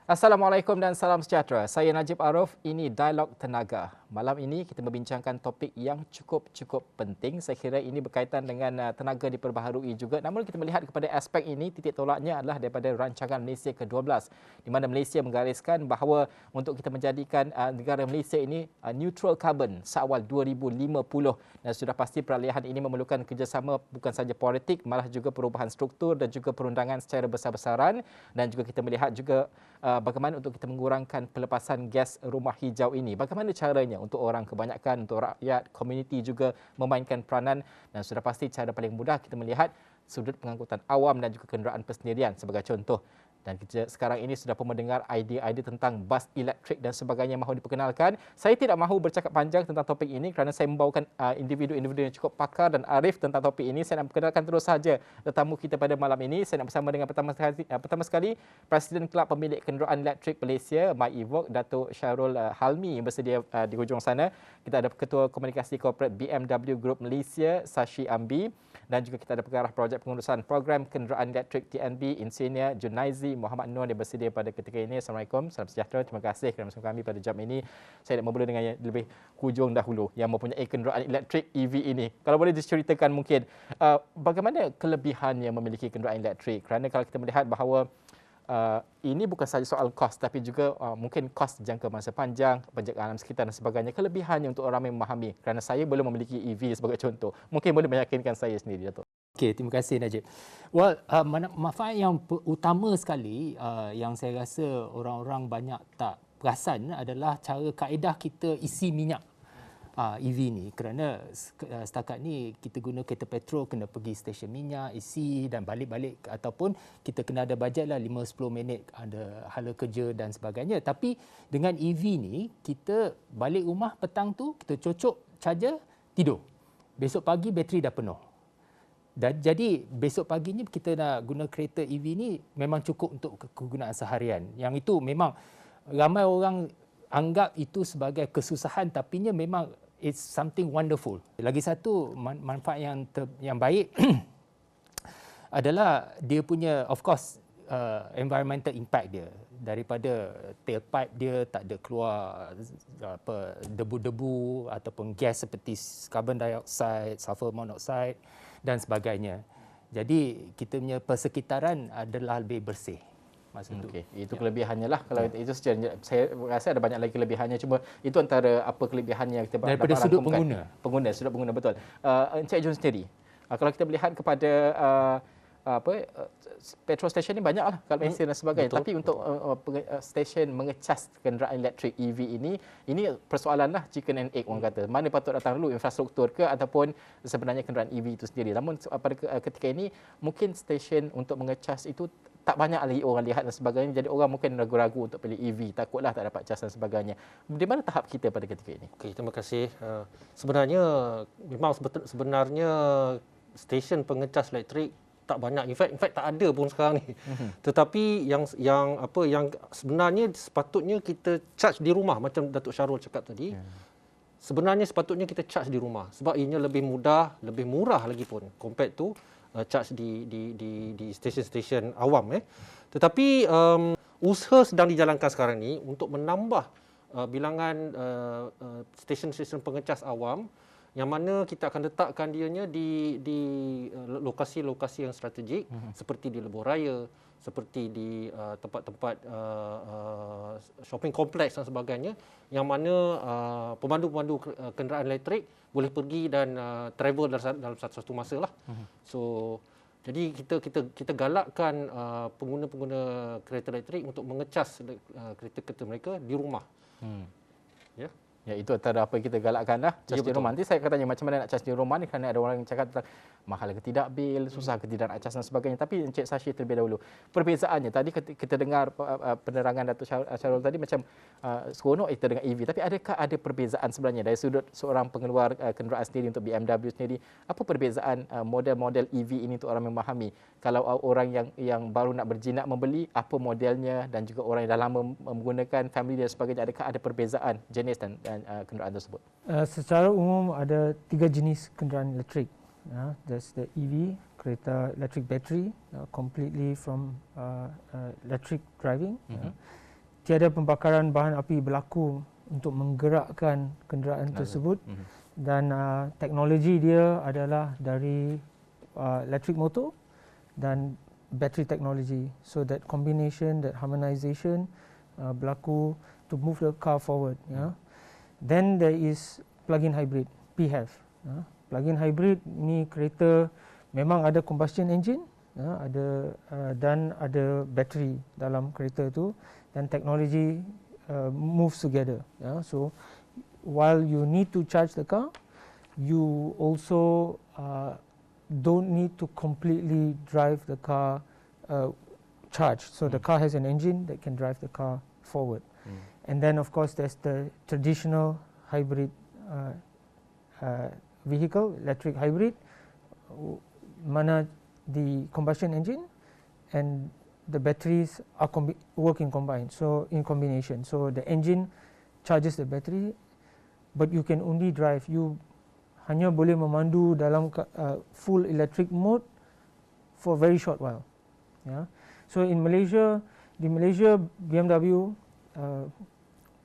Assalamualaikum dan salam sejahtera. Saya Najib Arif, ini Dialog Tenaga. Malam ini kita membincangkan topik yang cukup penting. Saya kira ini berkaitan dengan tenaga diperbaharui juga. Namun kita melihat kepada aspek ini, titik tolaknya adalah daripada rancangan Malaysia ke-12, di mana Malaysia menggariskan bahawa untuk kita menjadikan negara Malaysia ini neutral carbon seawal 2050, dan sudah pasti peralihan ini memerlukan kerjasama bukan sahaja politik, malah juga perubahan struktur dan juga perundangan secara besar-besaran, dan juga kita melihat juga bagaimana untuk kita mengurangkan pelepasan gas rumah hijau ini. Bagaimana caranya untuk orang kebanyakan, untuk rakyat, komuniti juga memainkan peranan, dan sudah pasti cara paling mudah kita melihat sudut pengangkutan awam dan juga kenderaan persendirian sebagai contoh. Dan kita sekarang ini sudah pun mendengar idea-idea tentang bas elektrik dan sebagainya mahu diperkenalkan. Saya tidak mahu bercakap panjang tentang topik ini kerana saya membawakan individu-individu yang cukup pakar dan arif tentang topik ini. Saya nak perkenalkan terus saja tetamu kita pada malam ini. Saya nak bersama dengan pertama sekali Presiden Kelab Pemilik Kenderaan Elektrik Malaysia, MyEvoque, Datuk Syarul Halmi yang bersedia di hujung sana. Kita ada Ketua Komunikasi Korporat BMW Group Malaysia, Sashi Ambi, dan juga kita ada Pengarah Projek Pengurusan Program Kenderaan Elektrik TNB, Insinyur Junaizi Muhammad Nur yang bersedia pada ketika ini. Assalamualaikum, salam sejahtera. Terima kasih kerana bersama kami pada jam ini. Saya nak memula dengan yang lebih hujung dahulu, yang mempunyai kenderaan elektrik EV ini. Kalau boleh diceritakan mungkin bagaimana kelebihannya memiliki kenderaan elektrik? Kerana kalau kita melihat bahawa ini bukan sahaja soal kos, tapi juga mungkin kos jangka masa panjang, penjagaan alam sekitar dan sebagainya. Kelebihannya untuk orang yang memahami, kerana saya belum memiliki EV sebagai contoh. Mungkin boleh meyakinkan saya sendiri, Datuk. Okey, terima kasih Najib. Well, manfaat yang utama sekali yang saya rasa orang-orang banyak tak perasan adalah cara kaedah kita isi minyak EV ni. Kerana setakat ni kita guna kereta petrol, kena pergi stesen minyak, isi dan balik-balik, ataupun kita kena ada bajet lah 5-10 minit ada hala kerja dan sebagainya. Tapi dengan EV ni, kita balik rumah petang tu, kita cocok charger, tidur. Besok pagi bateri dah penuh. Dan jadi besok paginya kita nak guna kereta EV ni memang cukup untuk kegunaan seharian. Yang itu memang ramai orang anggap itu sebagai kesusahan, tapinya memang it's something wonderful. Lagi satu manfaat yang baik adalah dia punya, of course, environmental impact dia. Daripada tailpipe dia tak ada keluar debu-debu ataupun gas seperti carbon dioxide, sulfur monoxide dan sebagainya. Jadi kita punya persekitaran adalah lebih bersih. Okey, itu kelebihannya lah. Kalau itu secara, saya rasa ada banyak lagi kelebihannya, cuma itu antara apa kelebihannya yang kita daripada sudut sudut pengguna, betul. Encik Jun sendiri, kalau kita melihat kepada petrol station ni banyaklah kat Malaysia dan sebagainya. Betul. Tapi untuk stesen mengecas kenderaan elektrik EV ini persoalanlah chicken and egg orang kata. Mana patut datang dulu, infrastruktur ke ataupun sebenarnya kenderaan EV itu sendiri. Namun pada ketika ini mungkin stesen untuk mengecas itu tak banyak lagi orang lihat dan sebagainya. Jadi orang mungkin ragu-ragu untuk pilih EV, takutlah tak dapat cas dan sebagainya. Di mana tahap kita pada ketika ini? Okey, terima kasih. Sebenarnya stesen pengecas elektrik tak banyak. In fact tak ada pun sekarang ni. Tetapi yang sebenarnya sepatutnya kita charge di rumah, macam Datuk Syarul cakap tadi. Sebenarnya sepatutnya kita charge di rumah sebab ianya lebih mudah, lebih murah lagi pun compared to charge di stesen-stesen awam. Tetapi usaha sedang dijalankan sekarang ni untuk menambah bilangan stesen-stesen pengecas awam, yang mana kita akan letakkan dianya di lokasi-lokasi yang strategik, seperti di lebuh raya, seperti di tempat-tempat shopping kompleks dan sebagainya, yang mana pemandu-pemandu kenderaan elektrik boleh pergi dan travel dalam satu masa lah. So jadi kita galakkan pengguna-pengguna kereta elektrik untuk mengecas kereta-kereta mereka di rumah. Ya. Ya, itu antara apa yang kita galakkanlah, cas di rumah. Nanti saya akan tanya macam mana nak cas di rumah ni, kerana ada orang yang cakap tentang mahal ke tidak bil, susah ke tidak nak cas dan sebagainya. Tapi Encik Sashi terlebih dahulu, perbezaannya tadi kita dengar penerangan Datuk Syarul tadi macam seronok kita dengan EV, tapi adakah ada perbezaan sebenarnya dari sudut seorang pengeluar kenderaan sendiri untuk BMW sendiri? Apa perbezaan model-model EV ini untuk orang memahami? Kalau orang yang baru nak berjinak membeli, apa modelnya, dan juga orang yang dah lama menggunakan, family dan sebagainya, adakah ada perbezaan jenis dan kenderaan tersebut? Secara umum ada 3 jenis kenderaan elektrik. That's the EV, kereta electric battery, completely from electric driving. Tiada pembakaran bahan api berlaku untuk menggerakkan kenderaan tersebut. Dan teknologi dia adalah dari electric motor dan battery technology. So that combination, that harmonization berlaku to move the car forward. Then there is plug-in hybrid, PHEV. Plug-in hybrid ni kereta memang ada combustion engine, dan ada battery dalam kereta tu, dan teknologi moves together. So while you need to charge the car, you also don't need to completely drive the car charged. So the car has an engine that can drive the car forward. And then of course there's the traditional hybrid vehicle, electric hybrid, mana the combustion engine and the batteries are working combined, so in combination. So the engine charges the battery, but you can only drive. You hanya boleh memandu dalam full electric mode for a very short while. So in Malaysia, di Malaysia BMW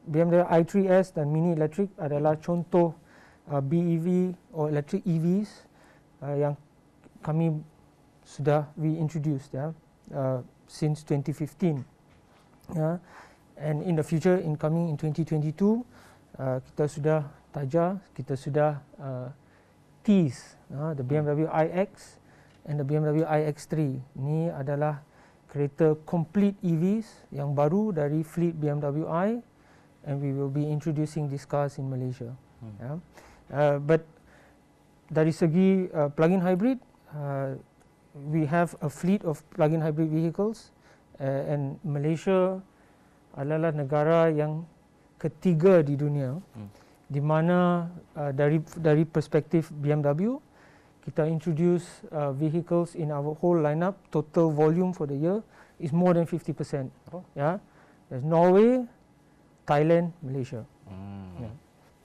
i3S dan Mini Electric adalah contoh BEV or electric EVs yang kami sudah reintroduced since 2015. And in the future, incoming in 2022, kita sudah taja, kita sudah tease the BMW iX and the BMW iX3. Ini adalah kereta complete EVs yang baru dari fleet BMW i, and we will be introducing these cars in Malaysia. But dari segi plug-in hybrid, we have a fleet of plug-in hybrid vehicles, and Malaysia adalah negara yang ketiga di dunia di mana dari perspektif BMW kita introduce vehicles in our whole lineup. Total volume for the year is more than 50%. There's Norway, Thailand, Malaysia.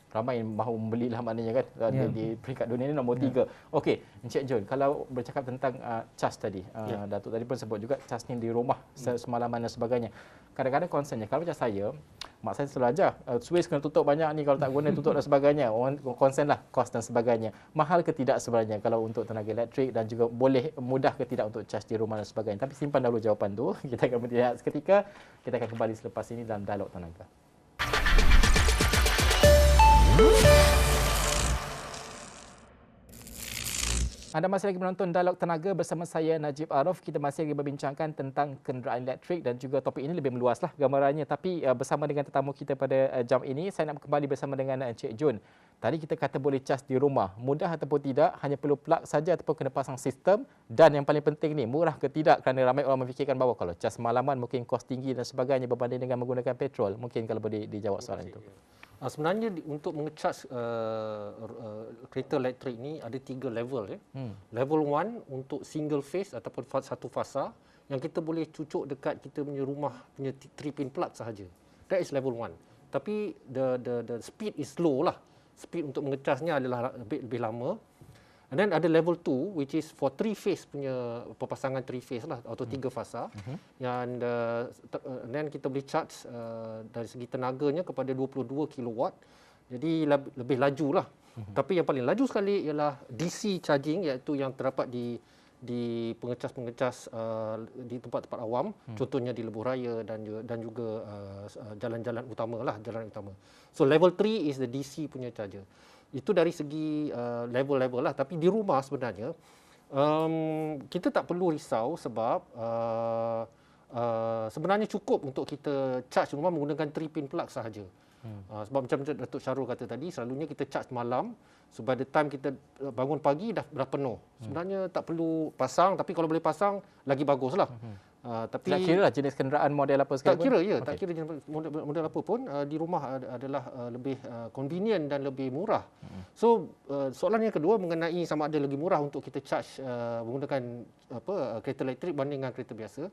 Ramai yang mahu membeli lah maknanya kan, di peringkat dunia ini nombor 3. Okey, Encik John, kalau bercakap tentang cas tadi, Datuk tadi pun sebut juga cas ni di rumah semalaman dan sebagainya. Kadang-kadang concernnya, kalau macam saya, mak saya selalu ajar, Swiss kena tutup banyak ni, kalau tak guna tutup dan sebagainya. Orang concern lah kos dan sebagainya. Mahal ke tidak sebenarnya kalau untuk tenaga elektrik, dan juga boleh mudah ke tidak untuk cas di rumah dan sebagainya. Tapi simpan dahulu jawapan tu. Kita akan berhenti seketika. Kita akan kembali selepas ini dalam Dialog Tenaga. Anda masih lagi menonton Dialog Tenaga bersama saya Najib Arif. Kita masih lagi berbincangkan tentang kenderaan elektrik, dan juga topik ini lebih meluaslah gambarannya. Tapi bersama dengan tetamu kita pada jam ini, saya nak kembali bersama dengan Encik John. Tadi kita kata boleh cas di rumah. Mudah ataupun tidak, hanya perlu plug saja ataupun kena pasang sistem. Dan yang paling penting ni, murah ke tidak? Kerana ramai orang memfikirkan bahawa kalau cas malaman mungkin kos tinggi dan sebagainya berbanding dengan menggunakan petrol. Mungkin kalau boleh dijawab soalan itu. Sebenarnya untuk mengecas kereta elektrik ni ada 3 level. Level 1 untuk single phase ataupun satu fasa yang kita boleh cucuk dekat kita punya rumah punya 3-pin plug sahaja. That is level 1. Tapi the speed is slow lah. Speed untuk mengecasnya adalah lebih lama. And then ada level 2 which is for 3 phase punya perpasangan 3 phase lah atau 3 fasa. Yang then kita boleh charge dari segi tenaganya kepada 22 kilowatt. Jadi lebih laju lah. Tapi yang paling laju sekali ialah DC charging, iaitu yang terdapat di pengecas-pengecas di tempat-tempat awam, contohnya di lebuh raya dan juga jalan-jalan utama lah, jalan utama. So level 3 is the DC punya charger. Itu dari segi level-level lah. Tapi di rumah sebenarnya kita tak perlu risau sebab sebenarnya cukup untuk kita charge rumah menggunakan 3-pin plug sahaja. Sebab macam Datuk Syarul kata tadi, selalunya kita charge malam, so by the time kita bangun pagi dah penuh. Sebenarnya tak perlu pasang, tapi kalau boleh pasang lagi baguslah. Tapi tak kira lah jenis kenderaan model apa sekali. Tak kira ya, tak kira jenis model apa pun, di rumah adalah lebih convenient dan lebih murah. So soalan yang kedua mengenai sama ada lebih murah untuk kita charge menggunakan kereta elektrik banding dengan kereta biasa.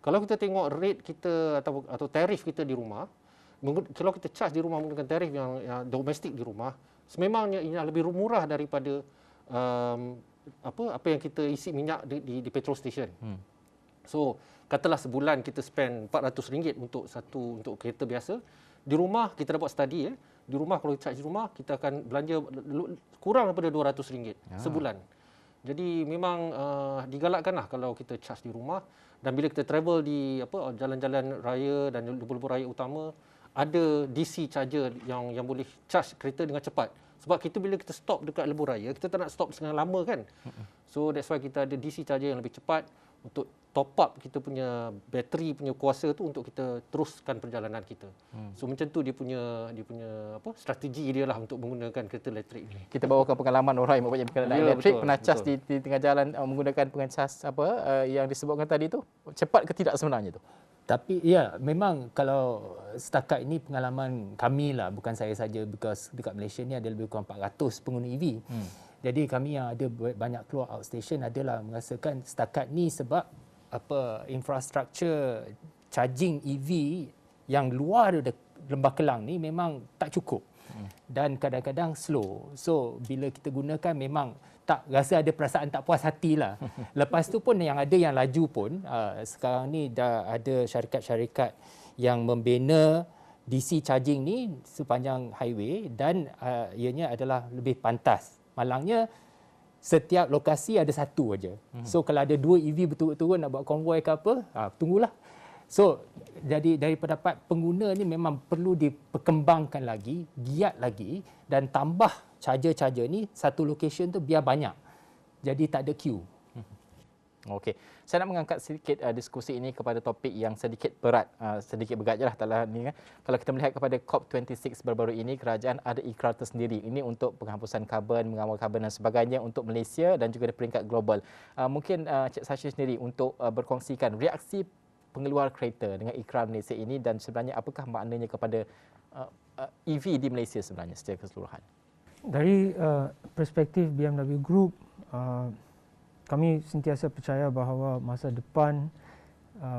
Kalau kita tengok rate kita atau tarif kita di rumah, kalau kita charge di rumah menggunakan tarif yang domestik di rumah, sememangnya ini lebih murah daripada apa yang kita isi minyak di petrol station. So, katalah sebulan kita spend RM400 untuk kereta biasa. Di rumah kita dapat study di rumah kalau kita charge di rumah kita akan belanja kurang daripada RM200 sebulan. Jadi memang digalakkanlah kalau kita charge di rumah, dan bila kita travel di jalan-jalan raya dan lebuh-lebuh raya utama, ada DC charger yang boleh charge kereta dengan cepat. Sebab kita bila kita stop dekat lebuh raya, kita tak nak stop sangat lama kan. So that's why kita ada DC charger yang lebih cepat untuk top up kita punya bateri punya kuasa tu untuk kita teruskan perjalanan kita. So macam tu dia punya strategi dia lah untuk menggunakan kereta elektrik ni. Kita bawakan pengalaman orang yang mempunyai kenderaan elektrik pernah cas di tengah jalan menggunakan pengecas yang disebutkan tadi tu. Cepat ke tidak sebenarnya tu? Tapi ya, memang kalau setakat ini pengalaman kami lah, bukan saya saja, because dekat Malaysia ni ada lebih kurang 400 pengguna EV. Jadi kami yang ada banyak keluar outstation adalah merasakan setakat ni sebab infrastruktur charging EV yang luar dari Lembah Kelang ni memang tak cukup. Dan kadang-kadang slow. So bila kita gunakan memang tak rasa ada perasaan tak puas hati lah. Lepas tu pun yang ada yang laju pun sekarang ni dah ada syarikat-syarikat yang membina DC charging ni sepanjang highway dan ianya adalah lebih pantas. Malangnya setiap lokasi ada satu aja. So kalau ada 2 EV betul-betul nak buat konvoi ke apa, tunggulah. So jadi dari pendapat pengguna ni memang perlu diperkembangkan lagi, giat lagi, dan tambah charger-charger ni satu location tu biar banyak. Jadi tak ada queue. Okey. Saya nak mengangkat sedikit diskusi ini kepada topik yang sedikit berat. Sedikit berat je lah. Kalau kita melihat kepada COP26 baru-baru ini, kerajaan ada ikrar tersendiri. Ini untuk penghapusan karbon, mengawal karbon dan sebagainya untuk Malaysia dan juga di peringkat global. Mungkin Cik Sasha sendiri untuk berkongsikan reaksi pengeluar kereta dengan ikrar Malaysia ini dan sebenarnya apakah maknanya kepada EV di Malaysia sebenarnya secara keseluruhan. Dari perspektif BMW Group, kami sentiasa percaya bahawa masa depan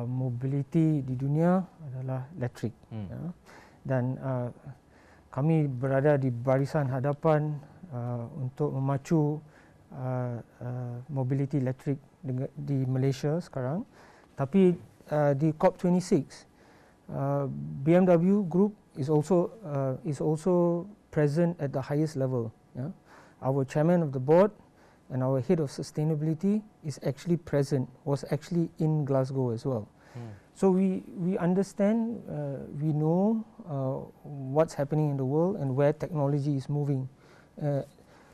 mobility di dunia adalah elektrik. Ya. Dan kami berada di barisan hadapan untuk memacu mobility elektrik di Malaysia sekarang. Tapi di COP26, BMW Group is also present at the highest level. Yeah. Our chairman of the board and our head of sustainability was actually in Glasgow as well. So we understand, we know what's happening in the world and where technology is moving.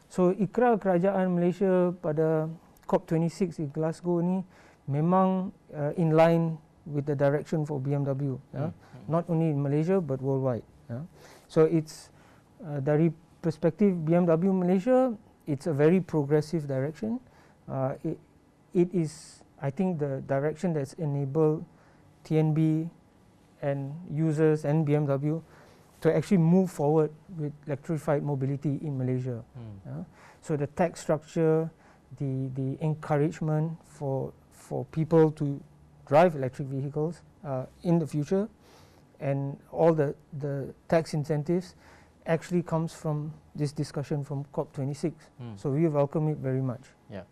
So ikrar kerajaan Malaysia pada COP26 di Glasgow ni memang in line with the direction for BMW, not only in Malaysia but worldwide. So it's dari perspektif BMW Malaysia, it's a very progressive direction. It is, I think, the direction that's enabled TNB and users and BMW to actually move forward with electrified mobility in Malaysia. So the tax structure, the encouragement for people to drive electric vehicles in the future, and all the tax incentives actually comes from this discussion from COP26. So we welcome it very much. Yeah.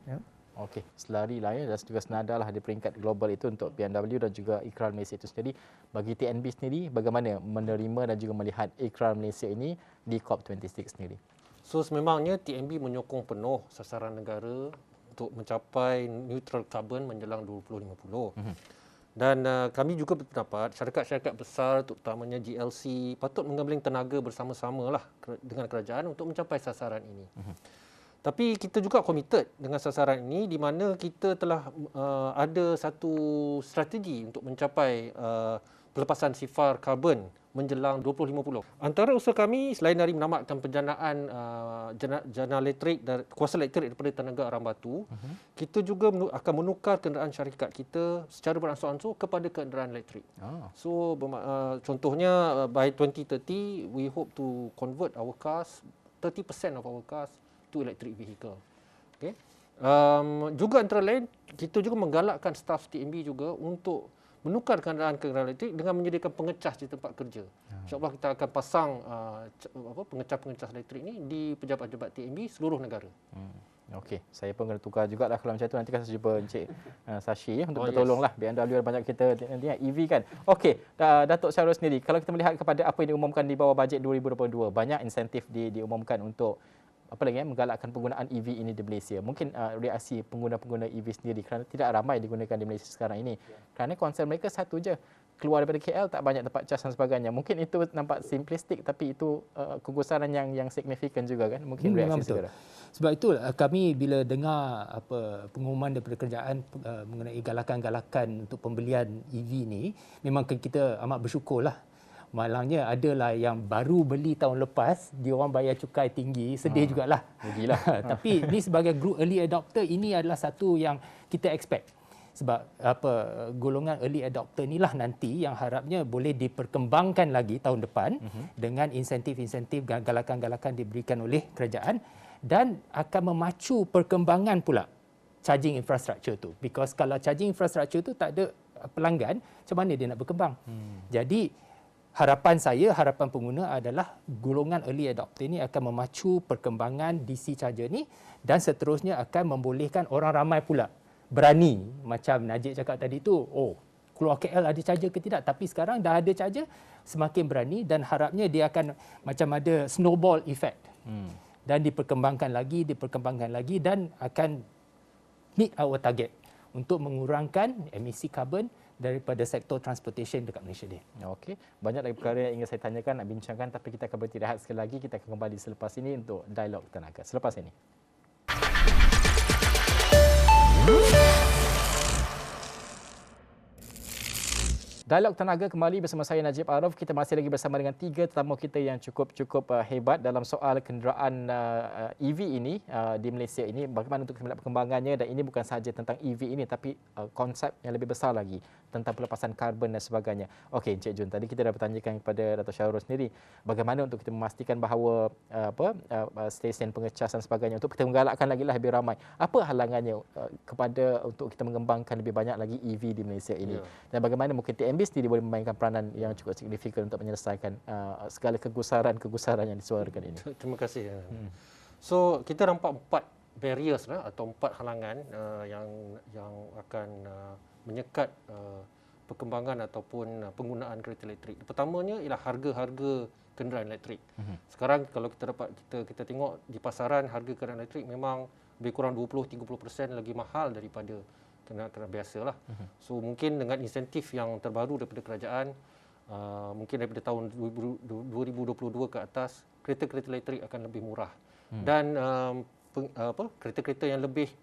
Okey, selari lah ya, dan juga senada lah di peringkat global itu untuk BMW dan juga ikrar Malaysia itu sendiri. Bagi TNB sendiri, bagaimana menerima dan juga melihat ikrar Malaysia ini di COP26 sendiri? So sememangnya TNB menyokong penuh sasaran negara untuk mencapai neutral carbon menjelang 2050. Dan kami juga berpendapat syarikat-syarikat besar terutamanya GLC patut menggabling tenaga bersama-sama lah dengan kerajaan untuk mencapai sasaran ini. Tapi kita juga committed dengan sasaran ini di mana kita telah ada satu strategi untuk mencapai pelepasan sifar karbon menjelang 2050. Antara usaha kami selain dari menamatkan penjanaan jana elektrik dan kuasa elektrik daripada tenaga arang batu, kita juga akan menukar kenderaan syarikat kita secara beransur-ansur kepada kenderaan elektrik. So contohnya by 2030 we hope to convert our cars, 30% of our cars to electric vehicle. Okay. Juga antara lain kita juga menggalakkan staf TNB juga untuk menukar kenderaan elektrik dengan menyediakan pengecas di tempat kerja. InsyaAllah kita akan pasang pengecas elektrik ini di pejabat-pejabat TNB seluruh negara. Okey, saya pun kena tukar jugalah kalau macam tu. Nanti kan saya jumpa Encik Sashi untuk Oh, bertolonglah BMW banyak kita nanti EV kan. Okey, Datuk Syarul sendiri, kalau kita melihat kepada apa yang diumumkan di bawah bajet 2022, banyak insentif diumumkan untuk apa lagi menggalakkan penggunaan EV ini di Malaysia. Mungkin reaksi pengguna-pengguna EV sendiri kerana tidak ramai digunakan di Malaysia sekarang ini. Kerana concern mereka satu je, keluar daripada KL tak banyak tempat cas dan sebagainya. Mungkin itu nampak simplistik tapi itu kegusaran yang signifikan juga kan. Mungkin reaksi betul. segera. Sebab itu kami bila dengar pengumuman daripada kerajaan mengenai galakan-galakan untuk pembelian EV ni, memang kita amat bersyukurlah. Malangnya adalah yang baru beli tahun lepas, dia orang bayar cukai tinggi, sedih jugalah. Rugilah. Tapi ni sebagai group early adopter, ini adalah satu yang kita expect. Sebab golongan early adopter inilah nanti yang harapnya boleh diperkembangkan lagi tahun depan dengan insentif-insentif galakan-galakan diberikan oleh kerajaan dan akan memacu perkembangan pula charging infrastructure tu. Because kalau charging infrastructure tu tak ada pelanggan, macam mana dia nak berkembang? Jadi harapan saya, harapan pengguna adalah golongan early adopter ini akan memacu perkembangan DC charger ni dan seterusnya akan membolehkan orang ramai pula berani, macam Najib cakap tadi tu, keluar KL ada charger ke tidak, tapi sekarang dah ada charger, semakin berani dan harapnya dia akan macam ada snowball effect. Dan diperkembangkan lagi dan akan meet our target untuk mengurangkan emisi karbon daripada sektor transportation dekat Malaysia ni. Okey, banyak lagi perkara yang ingin saya tanyakan, nak bincangkan, tapi kita akan berhenti rehat sekali lagi. Kita akan kembali selepas ini untuk Dialog Tenaga. Selepas ini. Dialog Tenaga kembali bersama saya Najib Arif. Kita masih lagi bersama dengan tiga tetamu kita yang cukup hebat dalam soal kenderaan EV ini di Malaysia ini. Bagaimana untuk kita melihat perkembangannya, dan ini bukan sahaja tentang EV ini tapi konsep yang lebih besar lagi tentang pelepasan karbon dan sebagainya. Okey, Encik Jun, tadi kita dah bertanyakan kepada Datuk Syarul sendiri bagaimana untuk kita memastikan bahawa stesen pengecas dan sebagainya untuk kita menggalakkan lagi lah lebih ramai. Apa halangannya kepada untuk kita mengembangkan lebih banyak lagi EV di Malaysia ini? Dan bagaimana mungkin TMB sendiri boleh memainkan peranan yang cukup signifikan untuk menyelesaikan segala kegusaran yang disuarakan ini. Terima kasih. So kita nampak 4 barriers atau 4 halangan yang akan menyekat perkembangan ataupun penggunaan kereta elektrik. Pertamanya ialah harga-harga kenderaan elektrik. Sekarang kalau kita tengok di pasaran, harga kenderaan elektrik memang lebih kurang 20-30% lagi mahal daripada kenderaan biasa lah. So mungkin dengan insentif yang terbaru daripada kerajaan, mungkin daripada tahun 2022 ke atas, kereta-kereta elektrik akan lebih murah. Dan kereta-kereta yang lebih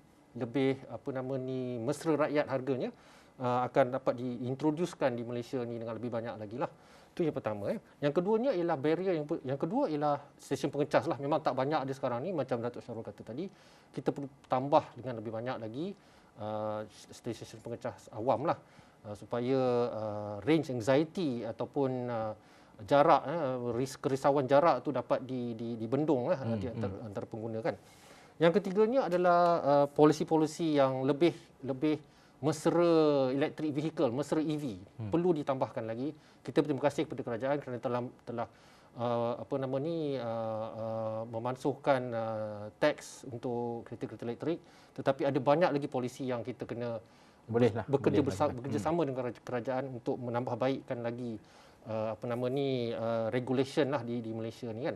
mesra rakyat harganya akan dapat diintroducekan di Malaysia ni dengan lebih banyak lagi lah. Itu yang pertama. Yang keduanya ialah barrier yang kedua ialah stesen pengecas lah. Memang tak banyak ada sekarang ni, macam Datuk Syarul kata tadi. Kita perlu tambah dengan lebih banyak lagi stesen pengecas awam lah, supaya range anxiety ataupun jarak, kerisauan jarak tu dapat dibendung lah antara pengguna kan. Yang ketiganya adalah polisi-polisi yang lebih mesra electric vehicle, mesra EV, perlu ditambahkan lagi. Kita berterima kasih kepada kerajaan kerana telah memansuhkan teks untuk kereta-kereta elektrik, tetapi ada banyak lagi polisi yang kita kena bekerja sama dengan kerajaan untuk menambah baikkan lagi regulation lah di Malaysia ni kan.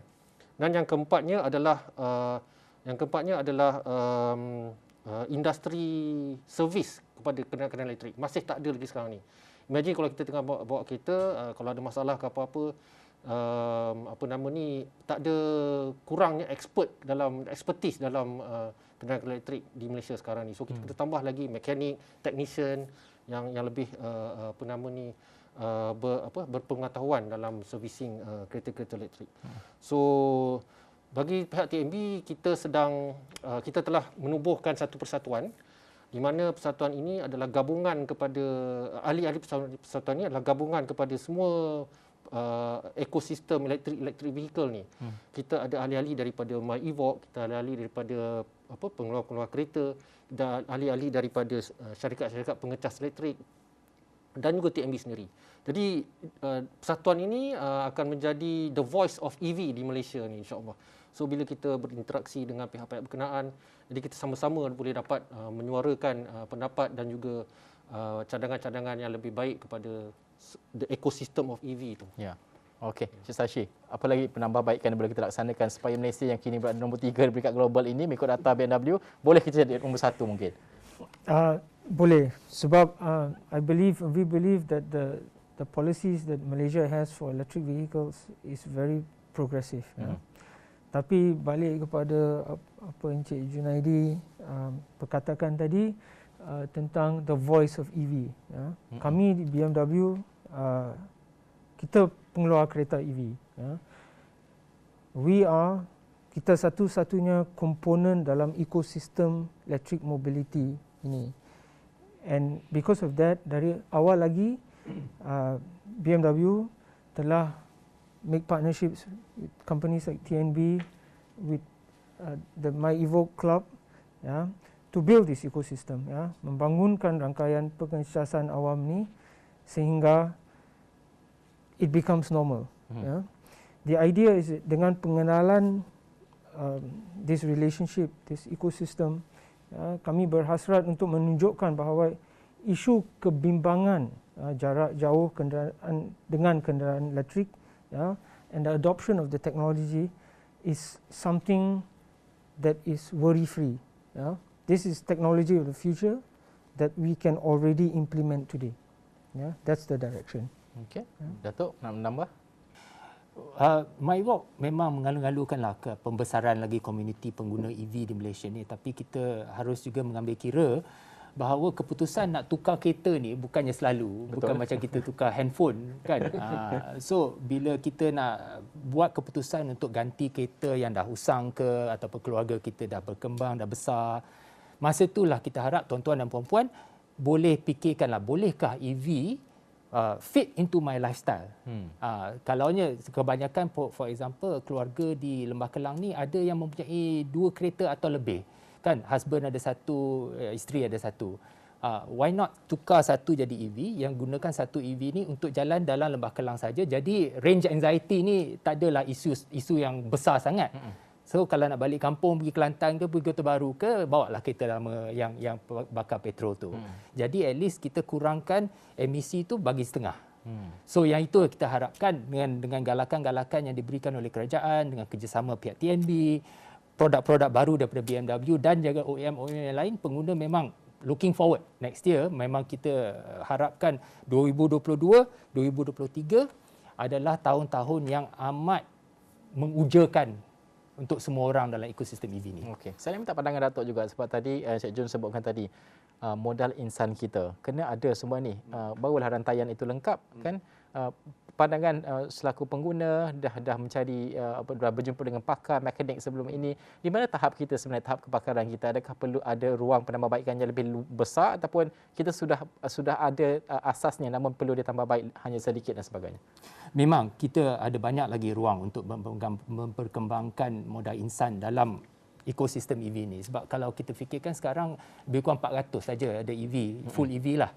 Dan yang keempatnya adalah industri servis kepada kenderaan elektrik. Masih tak ada lagi sekarang ni. Imagine kalau kita tengah bawa kereta, kalau ada masalah ke apa-apa, tak ada kurangnya expertise dalam kenderaan elektrik di Malaysia sekarang ni. So kita tambah lagi mekanik, technician yang lebih berpengetahuan dalam servicing kereta-kereta elektrik. So bagi pihak TMB, kita telah menubuhkan satu persatuan di mana persatuan ini adalah gabungan kepada ahli-ahli persatuan ini adalah gabungan kepada semua ekosistem elektrik vehicle ni. Kita ada ahli-ahli daripada MyEvoque, kita ada ahli daripada pengeluar kereta, dan ahli-ahli daripada syarikat-syarikat pengecas elektrik dan juga TMB sendiri. Jadi persatuan ini akan menjadi the voice of EV di Malaysia ni, insya-Allah. So bila kita berinteraksi dengan pihak-pihak berkenaan, jadi kita sama-sama boleh dapat menyuarakan pendapat dan juga cadangan-cadangan yang lebih baik kepada the ecosystem of EV itu. Ya. Okey, Cik Sashi, apa lagi penambahbaikan yang boleh kita laksanakan supaya Malaysia yang kini berada nombor 3 di peringkat global ini mengikut data BMW, boleh kita jadi nombor 1 mungkin? Boleh, sebab we believe that the policies that Malaysia has for electric vehicles is very progressive. Tapi balik kepada apa Encik Junaidi perkatakan tadi tentang the voice of EV. Kami di BMW kita pengeluar kereta EV. Kita satu-satunya komponen dalam ekosistem electric mobility ini. And because of that, dari awal lagi BMW telah make partnerships with companies like TNB, with the My Evoque Club, to build this ecosystem, membangunkan rangkaian pengecasan awam ni sehingga it becomes normal. The idea is dengan pengenalan this relationship, this ecosystem, kami berhasrat untuk menunjukkan bahawa isu kebimbangan jarak jauh dengan kenderaan elektrik, and the adoption of the technology is something that is worry-free. This is technology of the future that we can already implement today. That's the direction. Okey, Datuk nak menambah? My Evoque memang mengalu-alukanlah ke pembesaran lagi komuniti pengguna EV di Malaysia ni, tapi kita harus juga mengambil kira bahawa keputusan nak tukar kereta ni bukannya selalu. Betul. Bukan macam kita tukar handphone kan. So bila kita nak buat keputusan untuk ganti kereta yang dah usang ke ataupun keluarga kita dah berkembang, dah besar, masa itulah kita harap tuan-tuan dan puan-puan boleh fikirkanlah, bolehkah EV fit into my lifestyle. Kalaunya kebanyakan for example keluarga di Lembah Kelang ni ada yang mempunyai 2 kereta atau lebih, kan, husband ada 1, isteri ada 1. Why not tukar satu jadi EV, yang gunakan satu EV ni untuk jalan dalam Lembah Kelang saja. Jadi range anxiety ni tak adalah isu yang besar sangat. So kalau nak balik kampung, pergi Kelantan ke, pergi Kota Baru ke, bawalah kereta lama yang bakar petrol tu. Jadi at least kita kurangkan emisi tu bagi setengah. So yang itu kita harapkan dengan galakan-galakan yang diberikan oleh kerajaan, dengan kerjasama pihak TNB, produk-produk baru daripada BMW dan juga OEM-OEM yang lain, pengguna memang looking forward next year. Memang kita harapkan 2022, 2023 adalah tahun-tahun yang amat mengujakan untuk semua orang dalam ekosistem EV ni. Okey, saya minta pandangan Datuk juga sebab tadi Encik Jun sebutkan tadi modal insan kita kena ada semua ni. Barulah rantaian itu lengkap, kan? Pandangan selaku pengguna dah mencari dah berjumpa dengan pakar mekanik sebelum ini. Di mana tahap kita sebenarnya, tahap kepakaran kita? Adakah perlu ada ruang penambahbaikan yang lebih besar ataupun kita sudah ada asasnya namun perlu ditambah baik hanya sedikit dan sebagainya? Memang kita ada banyak lagi ruang untuk memperkembangkan modal insan dalam ekosistem EV ni. Sebab kalau kita fikirkan sekarang lebih kurang 400 saja ada EV, full EV lah.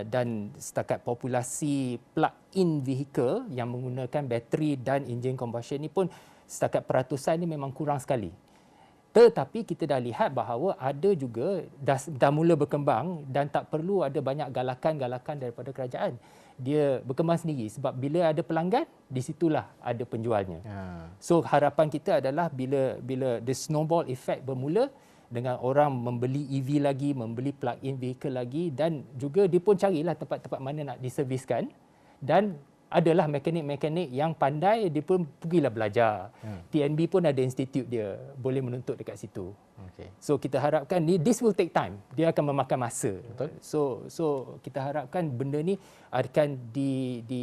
Dan setakat populasi plug-in vehicle yang menggunakan bateri dan enjin combustion ni pun setakat peratusan ni memang kurang sekali. Tetapi kita dah lihat bahawa ada juga dah mula berkembang dan tak perlu ada banyak galakan-galakan daripada kerajaan. Dia berkembang sendiri sebab bila ada pelanggan, di situlah ada penjualnya. So harapan kita adalah bila the snowball effect bermula, dengan orang membeli EV lagi, membeli plug-in vehicle lagi, dan juga dia pun carilah tempat-tempat mana nak diserviskan, dan adalah mekanik-mekanik yang pandai, dia pun pergilah belajar. TNB pun ada institut dia, boleh menuntut dekat situ. Okay. So kita harapkan this will take time. Dia akan memakan masa. Betul. So kita harapkan benda ni akan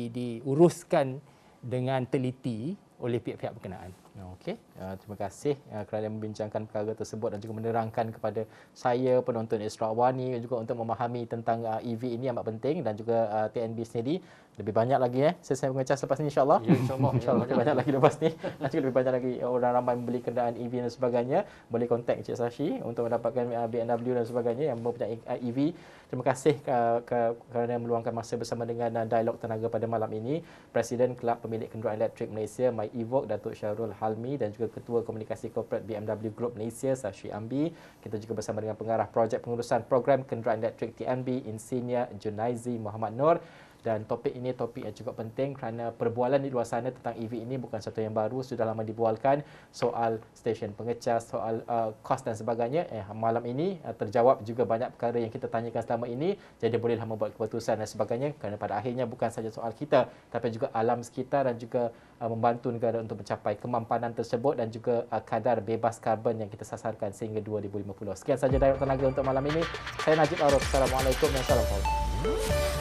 diuruskan dengan teliti oleh pihak-pihak berkenaan. Okey, terima kasih kerana membincangkan perkara tersebut dan juga menerangkan kepada saya, penonton Astro Awani, juga untuk memahami tentang EV ini amat penting, dan juga TNB sendiri. Lebih banyak lagi sesi pengecas lepas ni, insyaAllah. Ya, insyaAllah. Lebih banyak lagi lepas ni. Dan juga lebih banyak lagi orang ramai membeli kenderaan EV dan sebagainya. Boleh kontak Encik Sashi untuk mendapatkan BMW dan sebagainya yang mempunyai EV. Terima kasih kerana meluangkan masa bersama dengan Dialog Tenaga pada malam ini. Presiden Kelab Pemilik Kenderaan Elektrik Malaysia, My Evoque, Datuk Syahrul Halmi dan juga Ketua Komunikasi Korporat BMW Group Malaysia Syahri Ambi. Kita juga bersama dengan Pengarah Projek Pengurusan Program Kenderaan Elektrik TNB Insinyur Junaizi Muhammad Nur. Dan topik ini topik yang cukup penting kerana perbualan di luar sana tentang EV ini bukan satu yang baru, sudah lama dibualkan. Soal stesen pengecas, soal kos dan sebagainya. Malam ini terjawab juga banyak perkara yang kita tanyakan selama ini. Jadi bolehlah membuat keputusan dan sebagainya kerana pada akhirnya bukan saja soal kita tapi juga alam sekitar dan juga membantu negara untuk mencapai kemampanan tersebut dan juga kadar bebas karbon yang kita sasarkan sehingga 2050. Sekian saja Dialog Tenaga untuk malam ini. Saya Najib Arif. Assalamualaikum dan salam hormat.